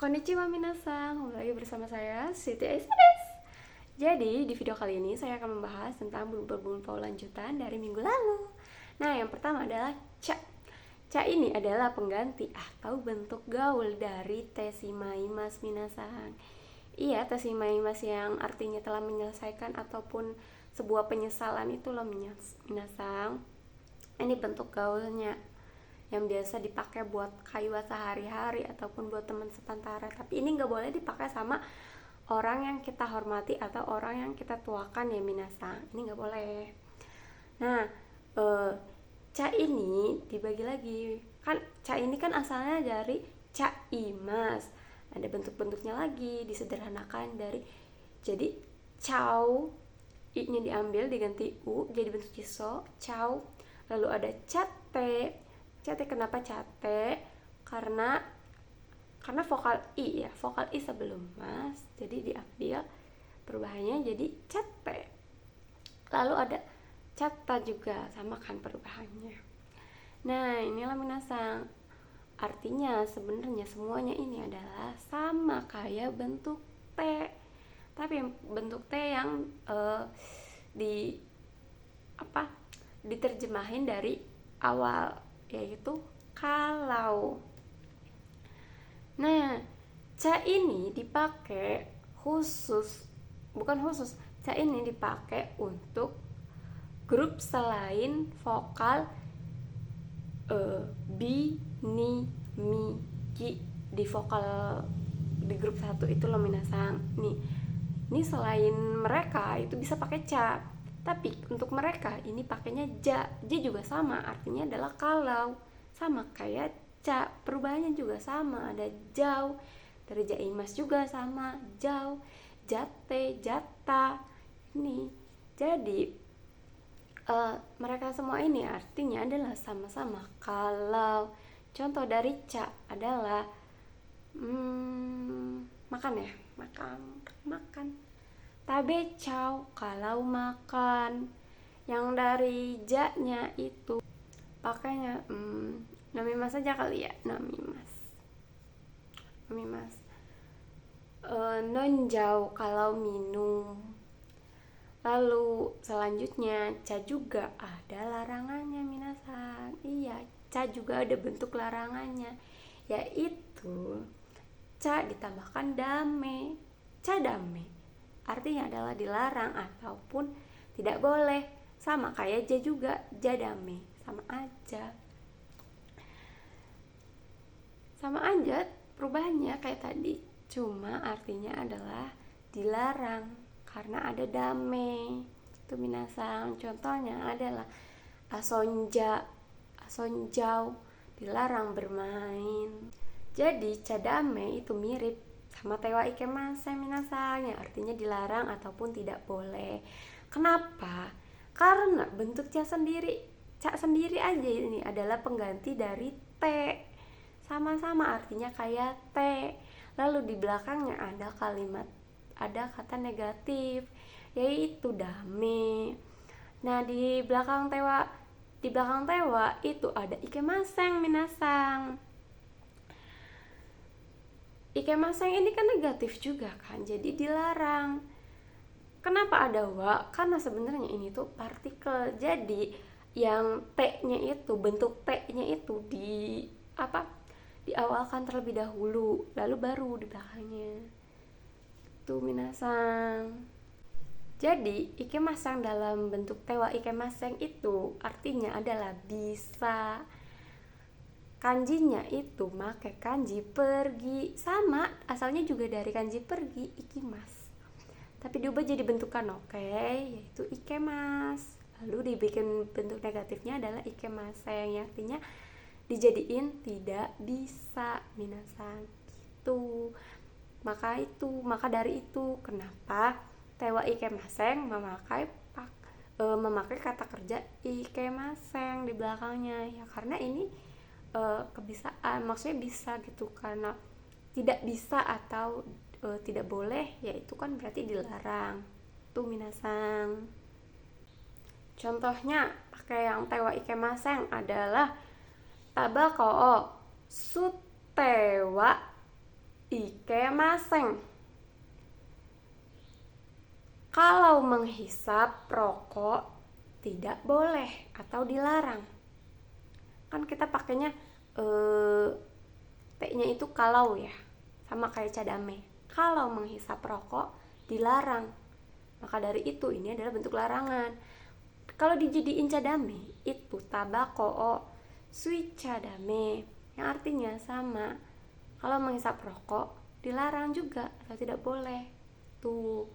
Konnichiwa minasan, kembali lagi bersama saya Siti Aisyah. Jadi di video kali ini saya akan membahas tentang beberapa lanjutan dari minggu lalu. Nah, yang pertama adalah ca. Ca ini adalah pengganti atau bentuk gaul dari tessimaimasu minasan. Iya, tessimaimasu yang artinya telah menyelesaikan ataupun sebuah penyesalan itu loh minasan. Ini bentuk gaulnya yang biasa dipakai buat kayuwa sehari-hari ataupun buat teman sepantara. Tapi ini nggak boleh dipakai sama orang yang kita hormati atau orang yang kita tuakan ya minasan. Ini nggak boleh. Nah, ca ini dibagi lagi. Kan ca ini kan asalnya dari ca imas. Ada bentuk-bentuknya lagi, disederhanakan dari jadi cao, i-nya diambil diganti u jadi bentuk iso, cao. Lalu ada cate. Cate kenapa cate? Karena vokal i ya, vokal i sebelum mas, jadi diambil perubahannya jadi cate. Lalu ada cata juga, sama kan perubahannya. Nah, inilah minasan. Artinya sebenarnya semuanya ini adalah sama kayak bentuk T. Tapi bentuk T yang diterjemahin dari awal, yaitu kalau. Nah, ca ini dipakai ca ini dipakai untuk grup selain vokal bi, ni, mi, ki di vokal di grup 1 itu loh minasan. Ini selain mereka itu bisa pakai ca. Tapi untuk mereka ini pakainya ja. Ja juga sama, artinya adalah kalau. Sama kayak ca, perubahannya juga sama. Ada jau, dari jaimas juga sama, jau, jate, jata. Ini. Jadi mereka semua ini artinya adalah sama-sama kalau. Contoh dari ca adalah makan ya, makan. Tabe chow kalau makan. Yang dari ja-nya itu pakainya namimas aja kali ya, namimas. Nonjau kalau minum. Lalu selanjutnya ca juga ada larangannya minasan. Iya, ca juga ada bentuk larangannya, yaitu ca ditambahkan dame. Ca dame artinya adalah dilarang ataupun tidak boleh. Sama kayak ja juga, jadame, sama aja perubahannya kayak tadi, cuma artinya adalah dilarang karena ada dame itu minasan. Contohnya adalah asonjau, dilarang bermain. Jadi cadame itu mirip sama tewa ikemasen minasan, yang artinya dilarang ataupun tidak boleh. Kenapa? Karena bentuk ca sendiri aja ini adalah pengganti dari t. Sama-sama artinya kayak t. Lalu di belakangnya ada kata negatif, yaitu dame. Nah, di belakang tewa itu ada ikemasen minasan. Ikemasen ini kan negatif juga kan, jadi dilarang. Kenapa ada wa? Karena sebenarnya ini tuh partikel. Jadi yang t-nya itu, bentuk t-nya itu diawalkan terlebih dahulu, lalu baru di belakangnya. Tuh minasan. Jadi ikemasen dalam bentuk tewa ikemasen itu artinya adalah bisa. Kanjinya itu make kanji pergi, sama asalnya juga dari kanji pergi, ikimas, tapi diubah jadi bentukan yaitu ikemas. Lalu dibikin bentuk negatifnya adalah ikemasen, yang artinya dijadiin tidak bisa minasan gitu. Maka dari itu kenapa tewa ikemasen memakai kata kerja ikemasen di belakangnya, ya karena ini kebisaan, maksudnya bisa gitu. Karena tidak bisa atau tidak boleh, yaitu kan berarti dilarang tuh minasan. Contohnya pakai yang tewa ikemasen adalah tabako o sutewa Ikemaseng. Kalau menghisap rokok tidak boleh atau dilarang. Kan kita pakainya T-nya itu kalau ya, sama kayak cadame. Kalau menghisap rokok dilarang. Maka dari itu ini adalah bentuk larangan. Kalau dijadiin cadame itu tabako o sui cadame, yang artinya sama. Kalau menghisap rokok dilarang juga atau tidak boleh. Tuh.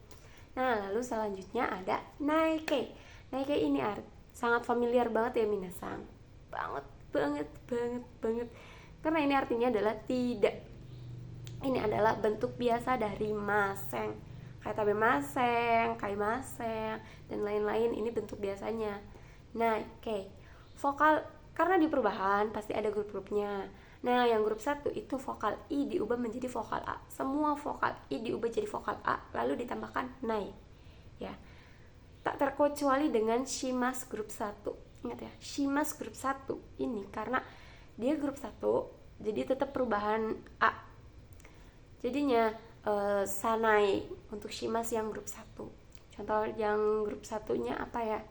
Nah, lalu selanjutnya ada naike. Naike ini sangat familiar banget ya minasang. Banget. Karena ini artinya adalah tidak. Ini adalah bentuk biasa dari maseng. Kayak tabe maseng, kai maseng, dan lain-lain. Ini bentuk biasanya. Naike. Vokal, karena di perubahan pasti ada grup-grupnya. Nah, yang grup 1 itu vokal I diubah menjadi vokal A. Semua vokal I diubah jadi vokal A, lalu ditambahkan nai. Ya. Tak terkecuali dengan shimas grup 1. Ingat ya, shimas grup 1 ini karena dia grup 1, jadi tetap perubahan A. Jadinya sanai untuk shimas yang grup 1. Contoh yang grup 1-nya apa ya?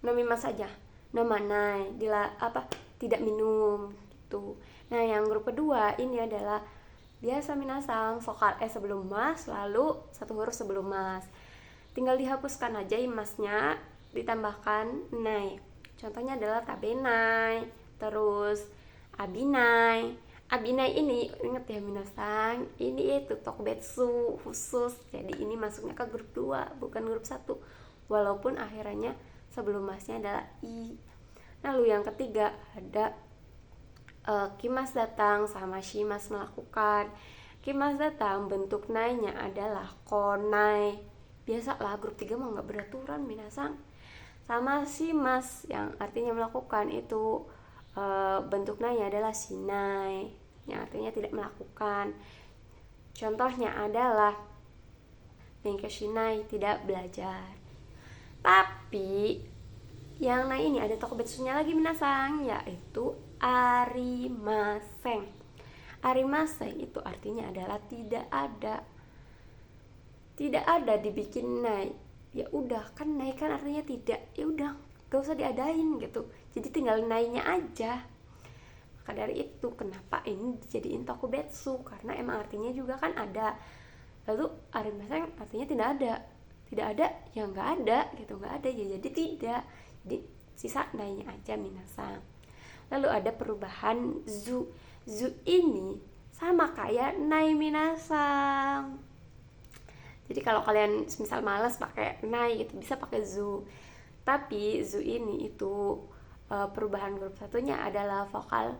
Nomimas saja. Namanai, tidak minum gitu. Nah, yang grup kedua ini adalah biasa minasang vokal E sebelum mas, lalu satu huruf sebelum mas. Tinggal dihapuskan aja masnya, ditambahkan nai. Contohnya adalah tabenai, terus abinai. Abinai ini ingat ya minasang, ini itu tokbetsu khusus. Jadi ini masuknya ke grup 2, bukan grup 1. Walaupun akhirannya sebelum masnya adalah i. Lalu yang ketiga ada kimas datang sama shimas melakukan. Kimas datang bentuk nainya adalah konai. Biasalah grup 3 mau nggak beraturan minasang. Sama shimas yang artinya melakukan itu bentuk nainya adalah shinai, yang artinya tidak melakukan. Contohnya adalah bengke shinai, tidak belajar. Tapi yang nai ini ada tokobetsunya lagi minasang, yaitu arimaseng. Arimaseng itu artinya adalah tidak ada. Tidak ada dibikin nai. Ya udah, kan nai kan artinya tidak. Ya udah, gak usah diadain gitu. Jadi tinggal nainya aja. Maka dari itu kenapa ini dijadiin tokobetsu, karena emang artinya juga kan ada. Lalu arimaseng artinya tidak ada. Tidak ada ya nggak ada gitu, nggak ada ya jadi tidak. Jadi sisa nainya aja minasang. Lalu ada perubahan zu. Zu ini sama kayak nai minasang. Jadi kalau kalian misal malas pakai nai gitu, bisa pakai zu. Tapi zu ini itu perubahan grup satunya adalah vokal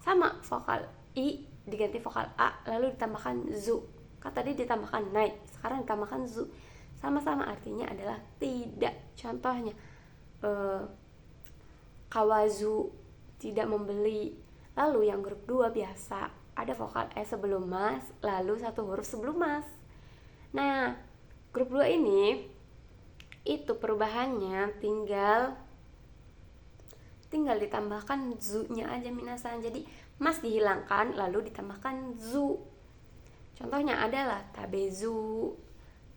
sama, vokal I diganti vokal A lalu ditambahkan zu. Kan tadi ditambahkan nai, sekarang ditambahkan zu. Sama-sama artinya adalah tidak. Contohnya kawazu, tidak membeli. Lalu yang grup 2 biasa ada vokal E sebelum mas, lalu satu huruf sebelum mas. Nah, grup 2 ini itu perubahannya tinggal ditambahkan zu-nya aja minasang. Jadi mas dihilangkan lalu ditambahkan zu. Contohnya adalah tabezu,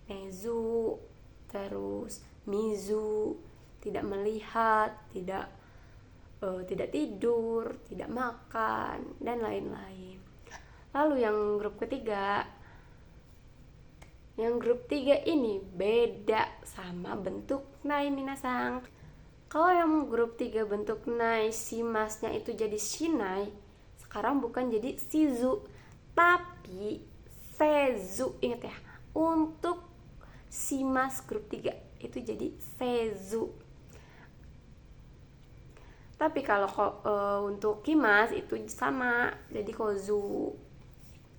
mezu, terus mizu, tidak melihat, tidak tidur, tidak makan, dan lain-lain. Lalu yang grup ketiga, yang grup 3 ini beda sama bentuk nai minasang. Kalau yang grup 3 bentuk nai, si masnya itu jadi shinai, sekarang bukan jadi shizu, tapi sezu. Ingat ya, untuk si mas grup 3 itu jadi sezu. Tapi kalau untuk kimas itu sama, jadi kozu,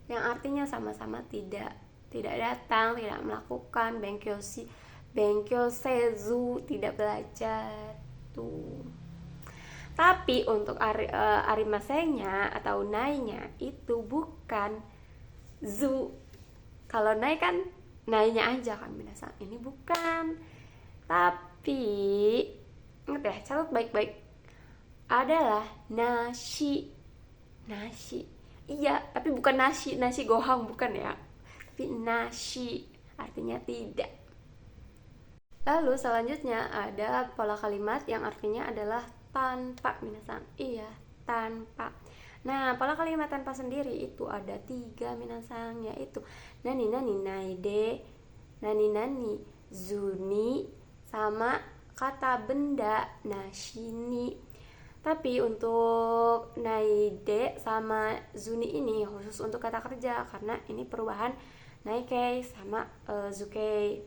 yang artinya sama-sama tidak datang, tidak melakukan. Benkyo sezu, tidak belajar tuh. Tapi untuk arimasenya atau nainya itu bukan zu. Kalau nai kan nainya aja kan minasang, ini bukan. Tapi ingat ya, catat baik-baik, adalah nashi. Nasi. Iya, tapi bukan nasi gohang bukan ya. Tapi nasi artinya tidak. Lalu selanjutnya ada pola kalimat yang artinya adalah tanpa, minasan. Iya, tanpa. Nah, pola kalimat tanpa sendiri itu ada 3, minasan, yaitu nani nani naide, nani nani zuni, sama kata benda nashini. Tapi untuk naide sama zuni ini khusus untuk kata kerja, karena ini perubahan naikei sama zukei.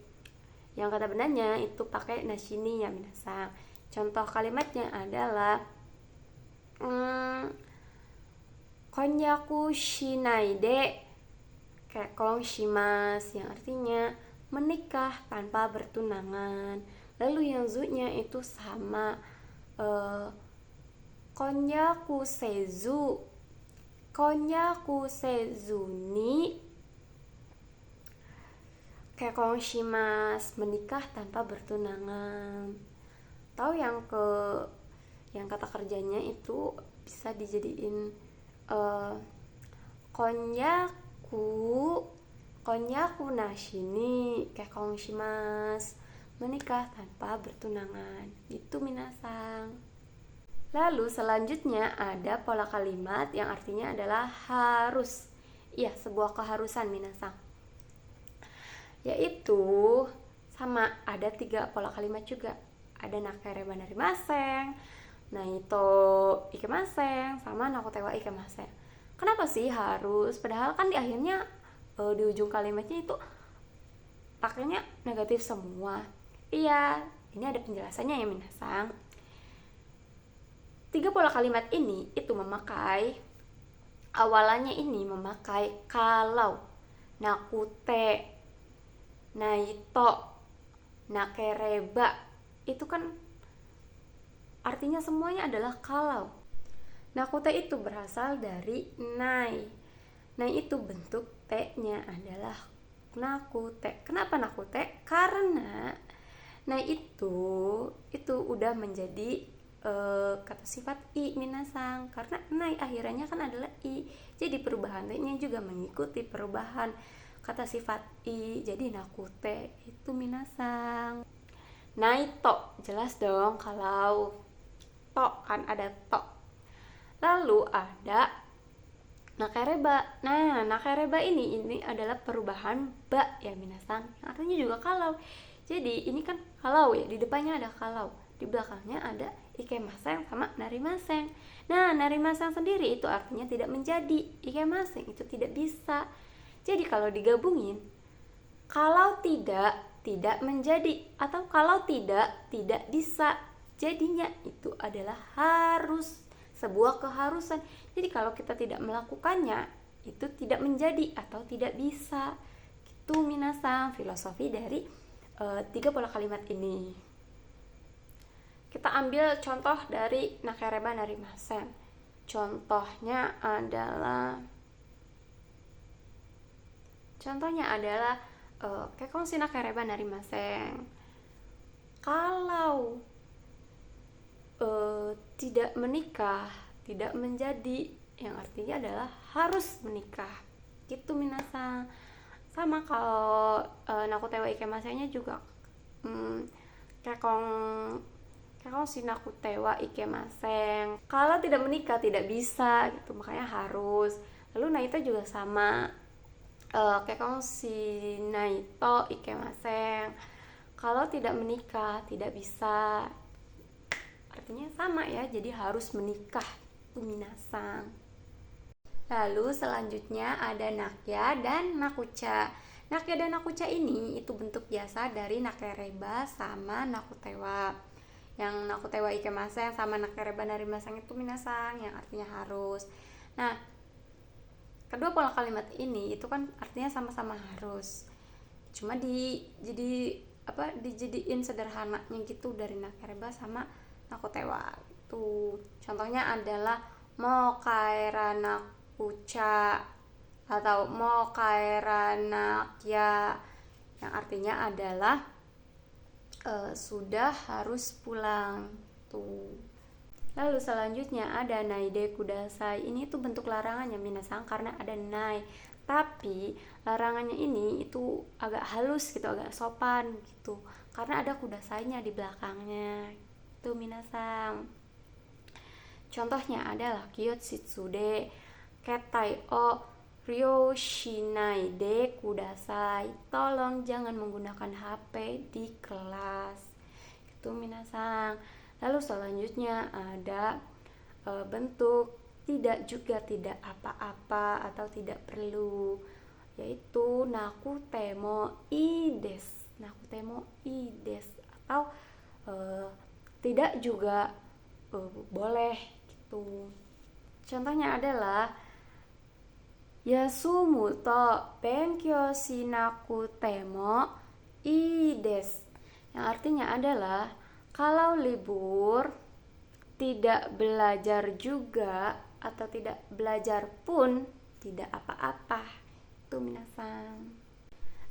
Yang kata bendanya itu pakai nashini ya minasang. Contoh kalimatnya adalah konyaku shinai de kekong shimasu, yang artinya menikah tanpa bertunangan. Lalu yang zu-nya itu sama konyaku sezu ni kekong shimasu, menikah tanpa bertunangan. Tahu yang kata kerjanya itu bisa dijadiin konyaku nashini kekong shimasu, menikah tanpa bertunangan. Itu minasang. Lalu selanjutnya ada pola kalimat yang artinya adalah harus. Iya, sebuah keharusan minasang. Yaitu sama, ada 3 pola kalimat juga. Ada nakereba narimaseng, naito ikemaseng, sama nakotewa ikemaseng. Kenapa sih harus? Padahal kan di akhirnya di ujung kalimatnya itu pakainya negatif semua. Iya, ini ada penjelasannya ya minasang. 3 pola kalimat ini itu memakai, awalannya ini memakai kalau, nakute, naito, nakereba. Itu kan artinya semuanya adalah kalau. Nakute itu berasal dari nai. Nai itu bentuk te-nya adalah nakute. Kenapa nakute? Karena nai itu udah menjadi kata sifat i minasang, karena nai akhirannya kan adalah i, jadi perubahan te-nya juga mengikuti perubahan kata sifat i, jadi nakute itu minasang. Naito jelas dong, kalau to kan ada to. Lalu ada nakereba. Nah, nakereba ini adalah perubahan ba ya minasang, yang artinya juga kalau. Jadi ini kan kalau ya, di depannya ada kalau, di belakangnya ada ikemaseng sama narimaseng. Nah, narimaseng sendiri itu artinya tidak menjadi, ikemaseng itu tidak bisa. Jadi kalau digabungin, kalau tidak menjadi, atau kalau tidak bisa, jadinya itu adalah harus, sebuah keharusan. Jadi kalau kita tidak melakukannya, itu tidak menjadi atau tidak bisa. Itu minasang filosofi dari 3 pola kalimat ini. Kita ambil contoh dari nakereba narimaseng. Contohnya adalah kekong si nakereba narimaseng. Kalau tidak menikah, tidak menjadi, yang artinya adalah harus menikah. Gitu minasang. Sama kalau nakutewa ikemasengnya juga kekong si nakutewa ikemaseng. Kalau tidak menikah tidak bisa gitu, makanya harus. Lalu naito juga sama, kekong si naito ikemaseng. Kalau tidak menikah tidak bisa, artinya sama ya, jadi harus menikah. Itu minasang. Lalu selanjutnya ada nakya dan nakucha. Nakya dan nakucha ini itu bentuk biasa dari nakereba sama nakutewa. Yang nakutewa ikemaseng sama nakereba narimaseng itu minasang, yang artinya harus. Nah, kedua pola kalimat ini itu kan artinya sama-sama harus. Cuma dijadiin sederhananya gitu dari nakereba sama nakutewa. Itu contohnya adalah mokaera nakucha atau mokaera nakya, yang artinya adalah sudah harus pulang tuh. Lalu selanjutnya ada naide kudasai. Ini tuh bentuk larangannya minasang karena ada nai. Tapi larangannya ini itu agak halus gitu, agak sopan gitu. Karena ada kudasainya di belakangnya. Itu minasang. Contohnya adalah kyotsitsude, ketai o ryoshinai de kudasai. Tolong jangan menggunakan HP di kelas. Itu minasang. Lalu selanjutnya ada bentuk tidak juga tidak apa-apa atau tidak perlu, yaitu nakutemo ides. Nakutemo ides atau tidak juga boleh gitu. Contohnya adalah yasumu to benkyou shinakutemo ides, yang artinya adalah kalau libur tidak belajar juga atau tidak belajar pun tidak apa-apa. Itu minasang.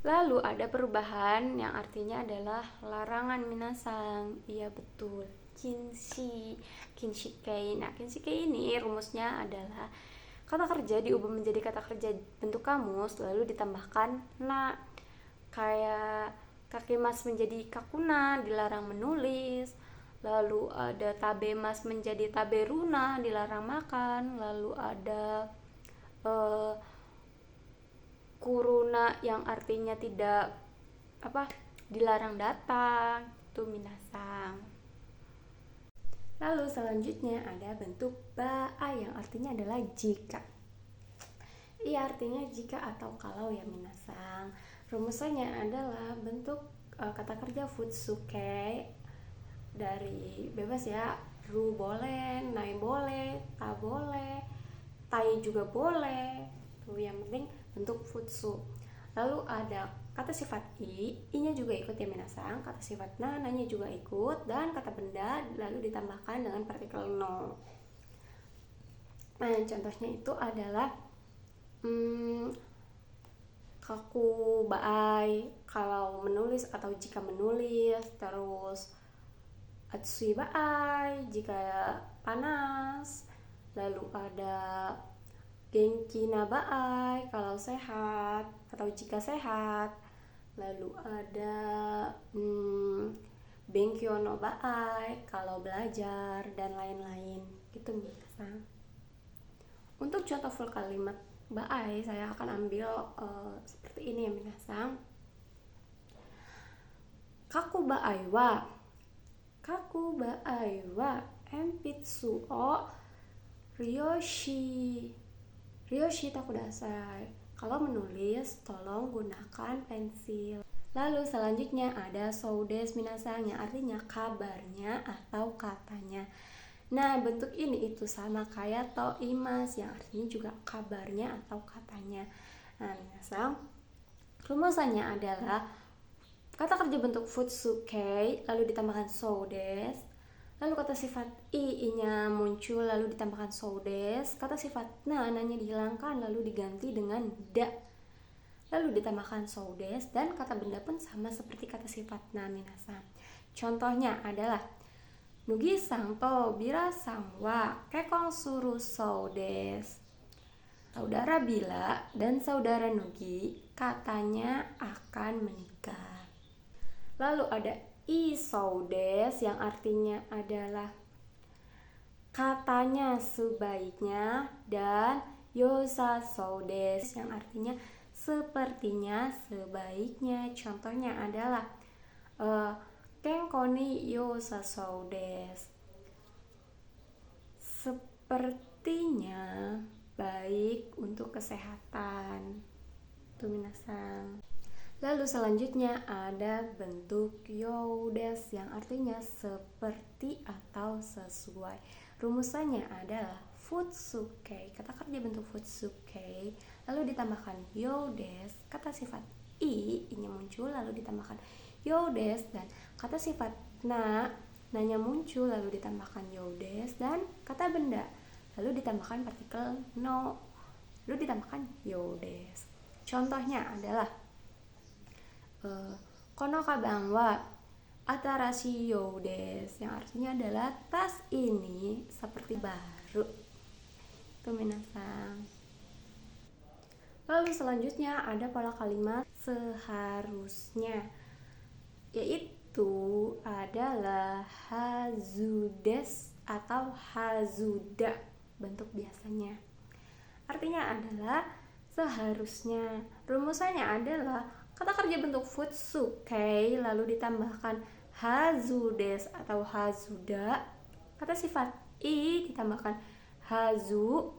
Lalu ada perubahan yang artinya adalah larangan minasang. Iya betul, kinshi, kinshikei. Nah, kinshikei ini rumusnya adalah kata kerja diubah menjadi kata kerja bentuk kamus lalu ditambahkan na. Kayak kakemas menjadi kakuna, dilarang menulis. Lalu ada tabemas menjadi taberuna, dilarang makan. Lalu ada kuruna yang artinya tidak dilarang datang. Itu minasang. Lalu selanjutnya ada bentuk ba'a yang artinya adalah jika. Iya, artinya jika atau kalau ya minasang. Rumusannya adalah bentuk kata kerja futsuke dari bebas ya. Ru boleh, nai boleh, ta boleh, tai juga boleh. Tuh yang penting bentuk futsu. Lalu ada kata sifat i-nya juga ikut ya minasang. Kata sifat na-nya juga ikut. Dan kata benda lalu ditambahkan dengan partikel no. Nah, contohnya itu adalah kaku baai kalau menulis atau jika menulis. Terus atsui baai jika panas. Lalu ada genki na baai kalau sehat atau jika sehat. Lalu ada benkyou no baai kalau belajar dan lain-lain. Gitu minasang. Untuk contoh full kalimat baai saya akan ambil seperti ini ya minasang. Kaku baai wa enpitsu o ryoshi takudasai. Kalau menulis tolong gunakan pensil. Lalu selanjutnya ada soudes minasang yang artinya kabarnya atau katanya. Nah, bentuk ini itu sama kayak to imas yang artinya juga kabarnya atau katanya. Nah, minasang, rumusannya adalah kata kerja bentuk futsuke lalu ditambahkan soudes. Lalu kata sifat i-nya muncul lalu ditambahkan soudes. Kata sifat na-nya dihilangkan lalu diganti dengan da. Lalu ditambahkan soudes dan kata benda pun sama seperti kata sifat na minasang. Contohnya adalah Nugi-san to Bira-san wa kekong suru soudes. Saudara Bila dan saudara Nugi katanya akan menikah. Lalu ada i soudes yang artinya adalah katanya sebaiknya, dan yosa soudes yang artinya sepertinya sebaiknya. Contohnya adalah kenko ni yosa soudes, sepertinya baik untuk kesehatan. Tuh minasang. Lalu selanjutnya ada bentuk youdes yang artinya seperti atau sesuai. Rumusannya adalah futsuke, kata kerja bentuk futsuke lalu ditambahkan youdes, kata sifat i-nya muncul lalu ditambahkan youdes, dan kata sifat na-nya muncul lalu ditambahkan youdes, dan kata benda lalu ditambahkan partikel no lalu ditambahkan youdes. Contohnya adalah kono kabang wa atarashiyou desu, yang artinya adalah tas ini seperti baru. Itu minasang. Lalu selanjutnya ada pola kalimat seharusnya, yaitu adalah hazudes atau hazuda bentuk biasanya. Artinya adalah seharusnya. Rumusannya adalah kata kerja bentuk futsuke lalu ditambahkan hazudes atau hazuda. Kata sifat i ditambahkan hazu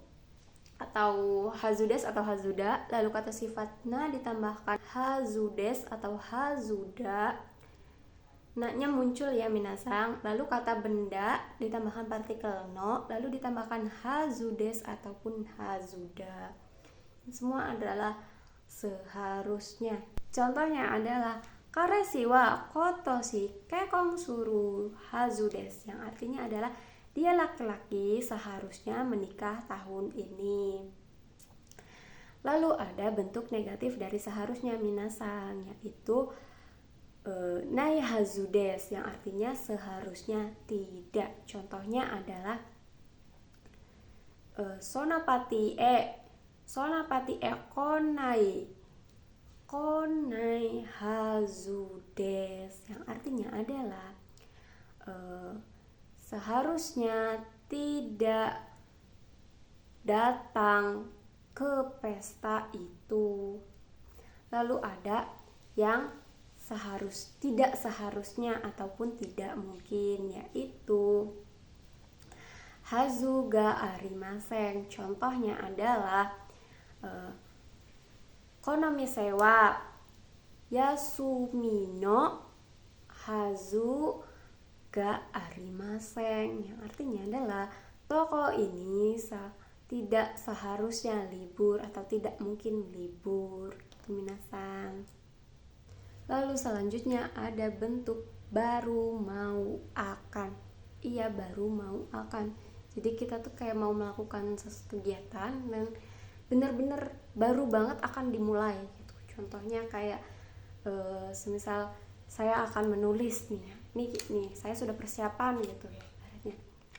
atau hazudes atau hazuda, lalu kata sifat na ditambahkan hazudes atau hazuda. Na-nya muncul ya minasang, lalu kata benda ditambahkan partikel no, lalu ditambahkan hazudes ataupun hazuda. Semua adalah seharusnya. Contohnya adalah kareshi wa kotoshi kekong suru hazudes, yang artinya adalah dia laki-laki seharusnya menikah tahun ini. Lalu ada bentuk negatif dari seharusnya minasang, yaitu nai hazudes, yang artinya seharusnya tidak. Contohnya adalah sonapati e konai hazudes, yang artinya adalah seharusnya tidak datang ke pesta itu. Lalu ada yang tidak seharusnya ataupun tidak mungkin, yaitu hazu ga arimasen. Contohnya adalah konomise wa yasumi no hazu ga arimasen, yang artinya adalah toko ini tidak seharusnya libur atau tidak mungkin libur. Itu minasang. Lalu selanjutnya ada bentuk baru mau akan. Iya, baru mau akan. Jadi kita tuh kayak mau melakukan kegiatan dan bener-bener baru banget akan dimulai gitu. Contohnya kayak semisal saya akan menulis nih saya sudah persiapan gitu ya.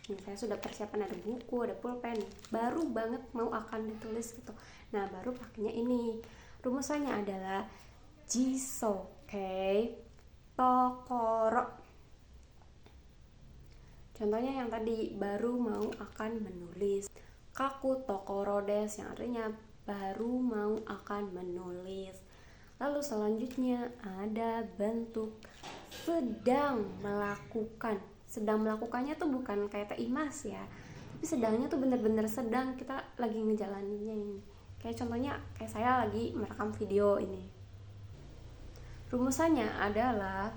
Nih, saya sudah persiapan, ada buku, ada pulpen, baru banget mau akan ditulis gitu. Nah, baru pakainya ini. Rumusannya adalah jisoke tokoro. Contohnya yang tadi, baru mau akan menulis. Kaku tokoro des, yang artinya baru mau akan menulis. Lalu selanjutnya ada bentuk sedang melakukan. Sedang melakukannya tuh bukan kayak teimas ya, tapi sedangnya tuh bener-bener sedang, kita lagi ngejalaninnya ini. Kayak contohnya kayak saya lagi merekam video ini. Rumusannya adalah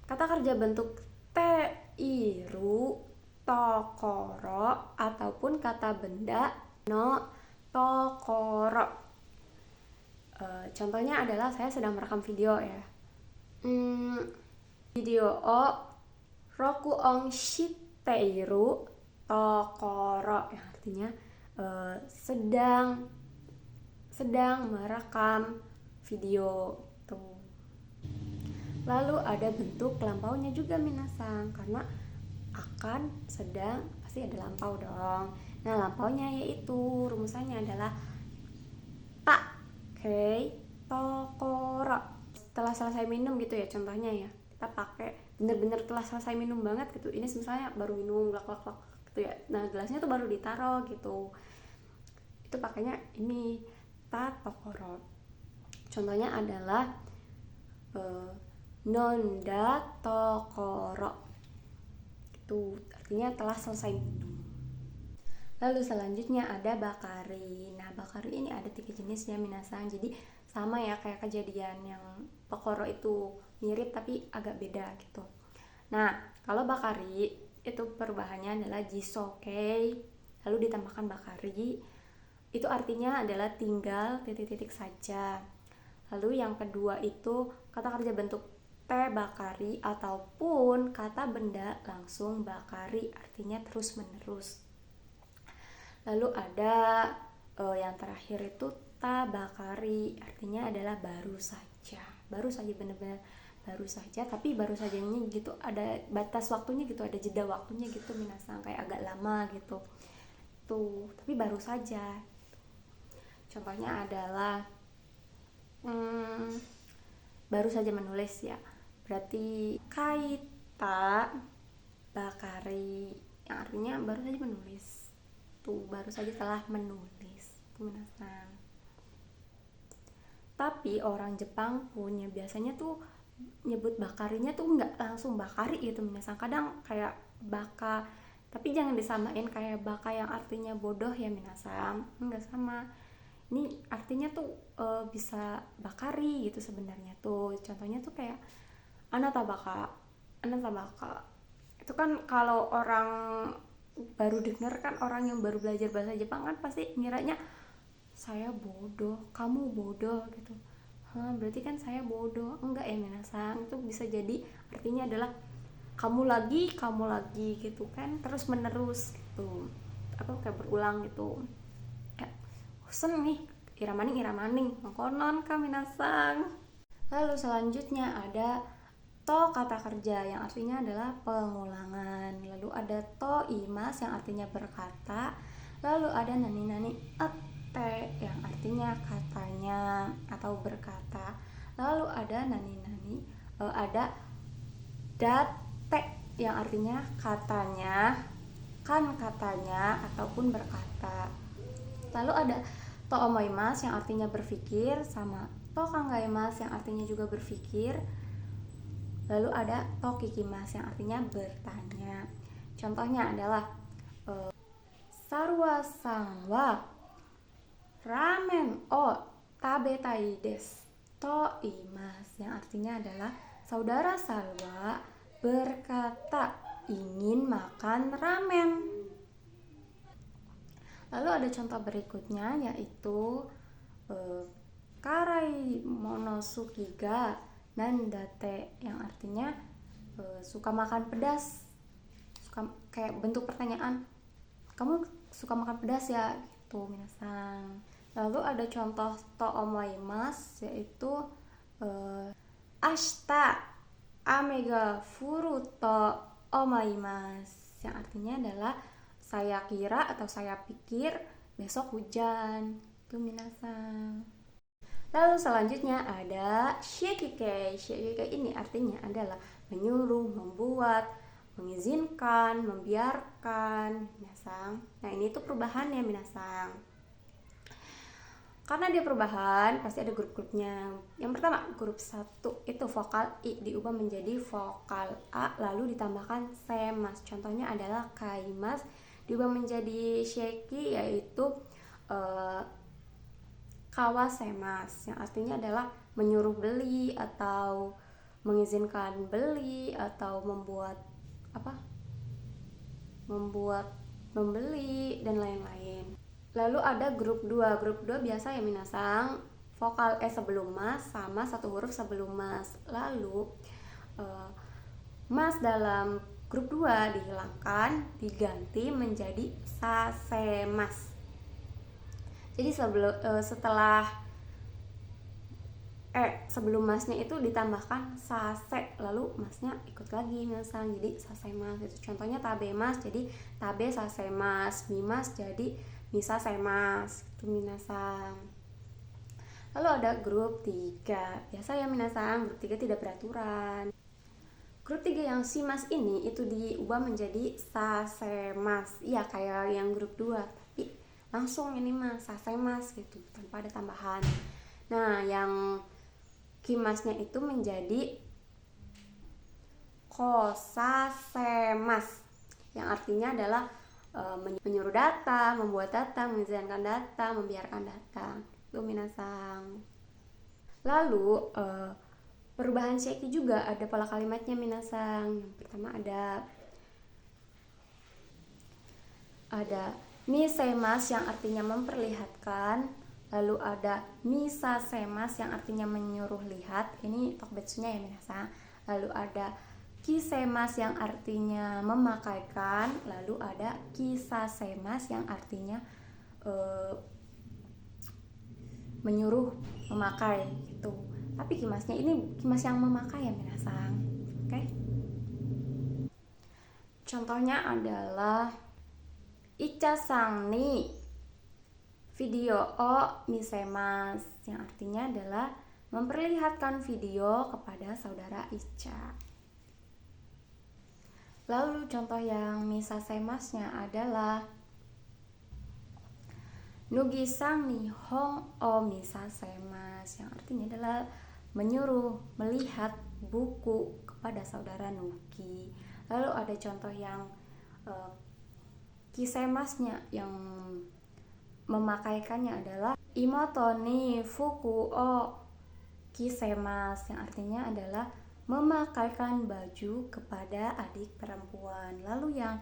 kata kerja bentuk teiru tokoro ataupun kata benda no tokoro. Contohnya adalah saya sedang merekam video ya. Video o roku on shiteiru tokoro, yang artinya sedang merekam video tuh. Lalu ada bentuk lampaunya juga minasang, karena akan, sedang, pasti ada lampau dong. Nah, lampaunya yaitu rumusannya adalah ta kei tokoro. Setelah selesai minum gitu ya, contohnya ya, kita pakai bener-bener telah selesai minum banget gitu. Ini misalnya baru minum glak gitu ya. Nah, gelasnya tuh baru ditaruh gitu. Itu pakainya ini ta tokoro. Contohnya adalah nonda tokoro. Itu artinya telah selesai minum. Lalu selanjutnya ada bakari. Nah, bakari ini ada 3 jenisnya minasang. Jadi sama ya kayak kejadian yang tokoro itu, mirip tapi agak beda gitu. Nah, kalau bakari itu perubahannya adalah jisoke lalu ditambahkan bakari. Itu artinya adalah tinggal titik-titik saja. Lalu yang kedua itu kata kerja bentuk te bakari ataupun kata benda langsung bakari, artinya terus menerus. Lalu ada yang terakhir itu ta bakari, artinya adalah baru saja. baru saja, bener-bener baru saja, tapi baru sajanya gitu, ada batas waktunya gitu, ada jeda waktunya gitu minasang, kayak agak lama gitu tuh, tapi baru saja. Contohnya adalah baru saja menulis ya, berarti kaita bakari, yang artinya baru saja menulis tuh, baru saja telah menulis tuh minasang. Tapi orang Jepang punya biasanya tuh nyebut bakarinya tuh nggak langsung bakari gitu minasang, kadang kayak baka, tapi jangan disamain kayak baka yang artinya bodoh ya minasang, nggak sama. Ini artinya tuh bisa bakari gitu sebenarnya tuh. Contohnya tuh kayak anatabaka, anatabaka. Itu kan kalau orang baru denger kan, orang yang baru belajar bahasa Jepang kan pasti ngiranya saya bodoh, kamu bodoh gitu. Berarti kan saya bodoh. Enggak ya minasang, itu bisa jadi artinya adalah kamu lagi gitu kan, terus menerus gitu, apa kayak berulang gitu. Bosen nih, iramaning mengkonon ka minasang. Lalu selanjutnya ada to kata kerja yang artinya adalah pengulangan. Lalu ada to imas yang artinya berkata. Lalu ada nani ate yang artinya katanya atau berkata. Lalu ada nani ada date yang artinya katanya, kan katanya ataupun berkata. Lalu ada to omoimas yang artinya berpikir, sama to kangaimas yang artinya juga berpikir. Lalu ada to kikimas yang artinya bertanya. Contohnya adalah sarwa sangwa ramen o tabetai desu to imas yang artinya adalah saudara Salwa berkata ingin makan ramen. Lalu ada contoh berikutnya yaitu karai monosuki ga nandate yang artinya suka makan pedas. Suka, kayak bentuk pertanyaan, kamu suka makan pedas ya gitu minasang. Lalu ada contoh to omoimasu yaitu ashita ame ga furu to omoimasu yang artinya adalah saya kira atau saya pikir besok hujan tuh minasang. Lalu selanjutnya ada shikike. Shikike ini artinya adalah menyuruh, membuat, mengizinkan, membiarkan minasang. Nah ini tuh perubahannya minasang. Karena dia perubahan pasti ada grup-grupnya. Yang pertama grup 1 itu vokal I diubah menjadi vokal A lalu ditambahkan semas. Contohnya adalah kaimas diubah menjadi sheki yaitu kawasemas yang artinya adalah menyuruh beli atau mengizinkan beli atau membuat membeli dan lain-lain. Lalu ada grup 2. Grup 2 biasa ya minasang, vokal E sebelum mas sama satu huruf sebelum mas. Lalu mas dalam grup 2 dihilangkan, diganti menjadi sasemas. Jadi setelah sebelum masnya itu ditambahkan sase, lalu masnya ikut lagi minasang jadi sasemas gitu. Contohnya tabemas jadi tabe sasemas, mimas jadi misa semas itu minasang. Lalu ada grup 3. Biasa ya minasang, grup 3 tidak beraturan. Grup 3 yang simas ini itu diubah menjadi sasemas. Iya kayak yang grup 2, tapi langsung ini mas sasemas gitu tanpa ada tambahan. Nah yang kimasnya itu menjadi kosasemas yang artinya adalah menyuruh datang, membuat datang, mengizinkan datang, membiarkan datang itu minasang. Lalu perubahan sheki juga ada pola kalimatnya minasang. Yang pertama ada misemas yang artinya memperlihatkan. Lalu ada misasemas yang artinya menyuruh lihat. Ini tokbetsunya ya minasang. Lalu ada kisemas yang artinya memakaikan. Lalu ada kisasemas yang artinya menyuruh memakai gitu. Tapi kimasnya ini kimas yang memakai ya minasang. Oke. Contohnya adalah Icha sang ni video o misemas, yang artinya adalah memperlihatkan video kepada saudara Icha. Lalu contoh yang misasemasnya adalah Nugi sang ni hong o misasemas, yang artinya adalah menyuruh melihat buku kepada saudara Nugi. Lalu ada contoh yang kisemasnya yang memakaikannya adalah Imoto ni fuku o kisemas, yang artinya adalah memakaikan baju kepada adik perempuan. Lalu yang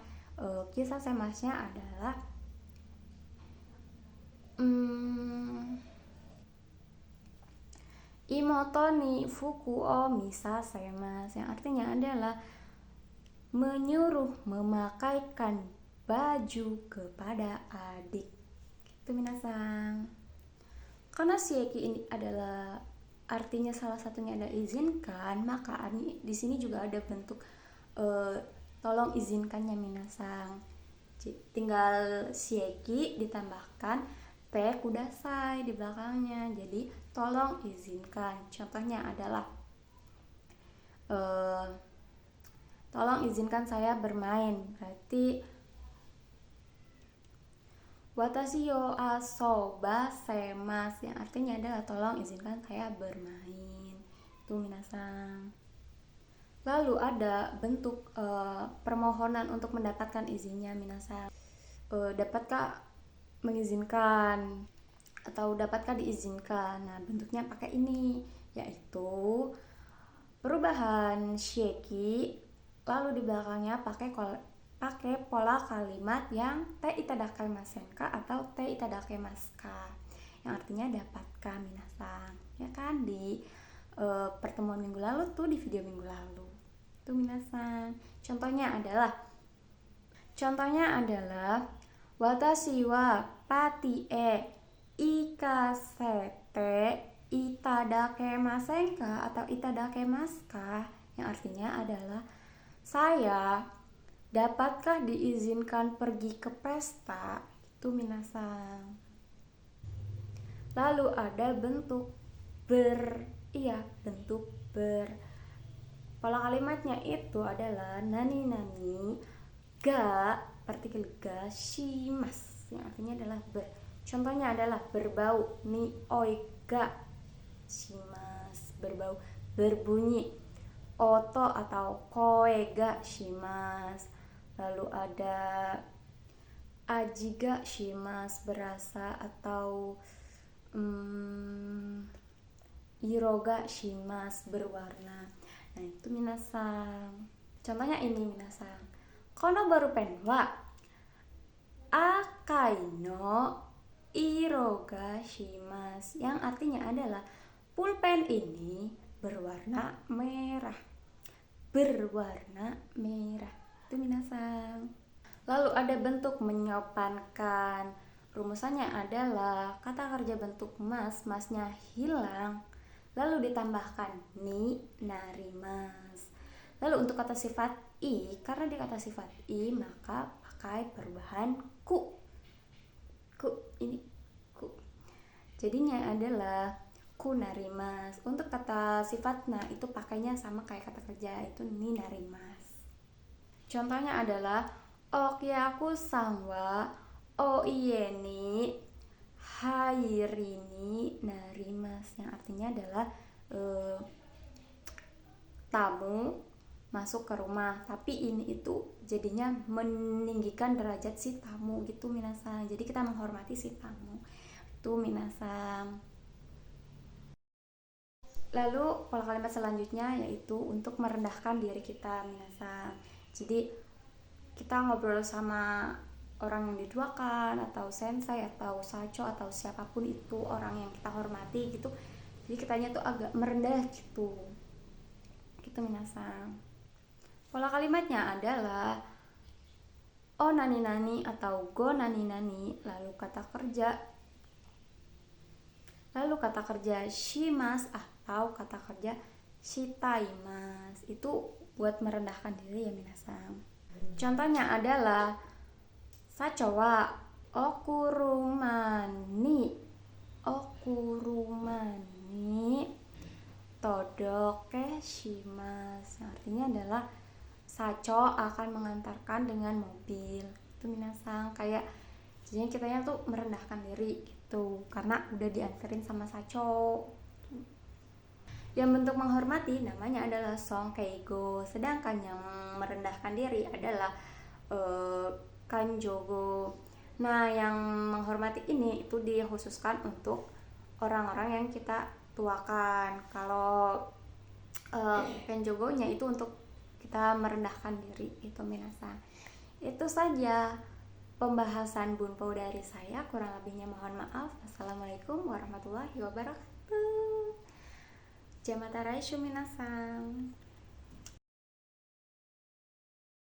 kisah semasnya adalah Imoto ni fuku o misa semas, yang artinya adalah menyuruh memakaikan baju kepada adik. Itu minasang. Karena shieki ini adalah artinya salah satunya adalah izinkan, maka di sini juga ada bentuk tolong izinkannya minasang. Tinggal shieki ditambahkan te kudasai di belakangnya, jadi tolong izinkan. Contohnya adalah tolong izinkan saya bermain, berarti watashi yo asoba semas, yang artinya adalah tolong izinkan saya bermain. Itu minasang. Lalu ada bentuk permohonan untuk mendapatkan izinnya minasang. Dapatkah mengizinkan atau dapatkah diizinkan? Nah, bentuknya pakai ini, yaitu perubahan shieki, lalu di belakangnya pakai pola kalimat yang te itadakaimasen ka atau te itadakimasu ka, yang artinya dapatkah minasang, ya kan, di pertemuan minggu lalu tuh, di video minggu lalu tuh minasang. Contohnya adalah watashi wa pati ikasete itadakemasen ka atau itadakemasu ka, yang artinya adalah saya dapatkah diizinkan pergi ke pesta. Itu minasang. Lalu ada bentuk bentuk ber. Pola kalimatnya itu adalah nani nani ga, partikel ga shimas, yang artinya adalah ber. Contohnya adalah berbau, ni oi ga shimas, berbau, berbunyi, oto atau koe ga shimas. Lalu ada aji ga shimas, berasa, atau iro ga shimas, berwarna. Nah, itu minasang. Contohnya ini minasang. Kono baru pen wa akai no iro ga shimas, yang artinya adalah pulpen ini berwarna merah. Berwarna merah. Itu minasang. Lalu ada bentuk menyopankan. Rumusannya adalah kata kerja bentuk masnya hilang, lalu ditambahkan ni narimas. Lalu untuk kata sifat i, karena di kata sifat i maka pakai perubahan ku. Ini ku. Jadinya adalah ku narimas. Untuk kata sifat nah itu pakainya sama kayak kata kerja, itu ni narimas. Contohnya adalah okyaku sangwa oie ni hairini narimas, yang artinya adalah tamu masuk ke rumah, tapi ini itu jadinya meninggikan derajat si tamu gitu minasang. Jadi kita menghormati si tamu. Itu minasang. Lalu pola kalimat selanjutnya yaitu untuk merendahkan diri kita minasang. Jadi kita ngobrol sama orang yang diduakan atau sensei atau sacho atau siapapun itu orang yang kita hormati gitu, jadi kitanya tuh agak merendah gitu minasang. Pola kalimatnya adalah o nani nani atau go nani nani, lalu kata kerja shimas atau kata kerja shitaimasu. Itu buat merendahkan diri ya minasang. Contohnya adalah sacho wa okurumani todoke shimasu. Artinya adalah sacho akan mengantarkan dengan mobil. Itu minasang, kayak jadinya kitanya tuh merendahkan diri gitu karena udah dianterin sama sacho. Yang bentuk menghormati namanya adalah songkeigo, sedangkan yang merendahkan diri adalah kanjogo. Nah, yang menghormati ini itu dikhususkan untuk orang-orang yang kita tuakan. Kalau kanjogonya itu untuk kita merendahkan diri, itu minasang. Itu saja pembahasan bunpao dari saya, kurang lebihnya mohon maaf. Assalamualaikum warahmatullahi wabarakatuh. Jamataraishu minasang.